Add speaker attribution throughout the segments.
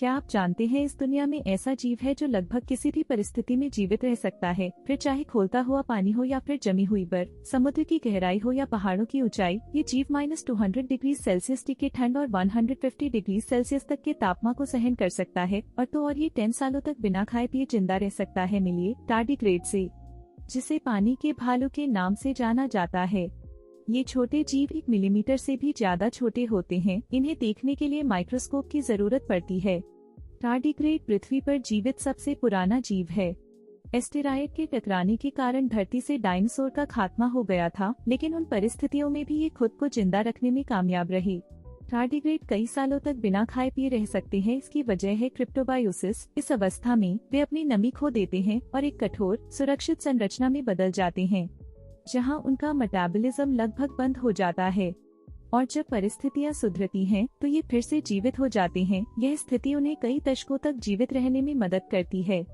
Speaker 1: क्या आप जानते हैं इस दुनिया में ऐसा जीव है जो लगभग किसी भी परिस्थिति में जीवित रह सकता है, फिर चाहे खोलता हुआ पानी हो या फिर जमी हुई बर्फ, समुद्र की गहराई हो या पहाड़ों की ऊंचाई। ये जीव -200 डिग्री सेल्सियस की ठंड और 150 डिग्री सेल्सियस तक के तापमान को सहन कर सकता है और ये 10 सालों तक बिना खाए पिए जिंदा रह सकता है। मिलिए टार्डिग्रेड से, जिसे पानी के भालू के नाम से जाना जाता है। ये छोटे जीव 1 मिलीमीटर से भी ज्यादा छोटे होते हैं। इन्हें देखने के लिए माइक्रोस्कोप की जरूरत पड़ती है। टार्डिग्रेड पृथ्वी पर जीवित सबसे पुराना जीव है। एस्टेरॉयड के टकराने के कारण धरती से डायनासोर का खात्मा हो गया था, लेकिन उन परिस्थितियों में भी ये खुद को जिंदा रखने में कामयाब रही। टार्डिग्रेड कई सालों तक बिना खाए पिए रह सकते हैं। इसकी वजह है क्रिप्टोबायोसिस। इस अवस्था में वे अपनी नमी खो देते हैं और एक कठोर सुरक्षित संरचना में बदल जाते हैं, जहां उनका मेटाबॉलिज्म लगभग बंद हो जाता है। और जब परिस्थितियां सुधरती हैं, तो ये फिर से जीवित हो जाते हैं। यह स्थिति उन्हें कई दशकों तक जीवित रहने में मदद करती है।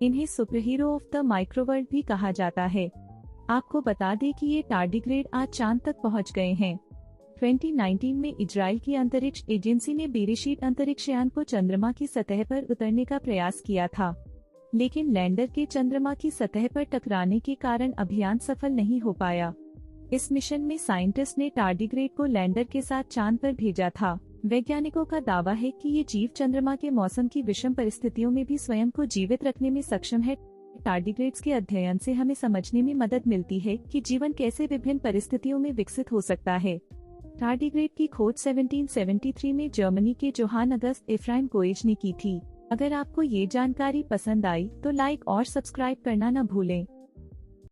Speaker 1: इन्हें सुपर हीरो ऑफ द माइक्रोवर्ल्ड भी कहा जाता है। आपको बता दें कि ये टार्डिग्रेड आज चांद तक पहुंच गए हैं। 2019 में इजराइल की अंतरिक्ष एजेंसी ने बेरिशीट अंतरिक्ष यान को चंद्रमा की सतह पर उतरने का प्रयास किया था, लेकिन लैंडर के चंद्रमा की सतह पर टकराने के कारण अभियान सफल नहीं हो पाया। इस मिशन में साइंटिस्ट ने टार्डिग्रेड को लैंडर के साथ चांद पर भेजा था। वैज्ञानिकों का दावा है कि ये जीव चंद्रमा के मौसम की विषम परिस्थितियों में भी स्वयं को जीवित रखने में सक्षम है। टार्डिग्रेड्स के अध्ययन से हमें समझने में मदद मिलती है कि जीवन कैसे विभिन्न परिस्थितियों में विकसित हो सकता है। टार्डिग्रेड की खोज 1773 में जर्मनी के जोहान अगस्त एफ्राइम गोएज ने की थी। अगर आपको ये जानकारी पसंद आई तो लाइक और सब्सक्राइब करना न भूलें।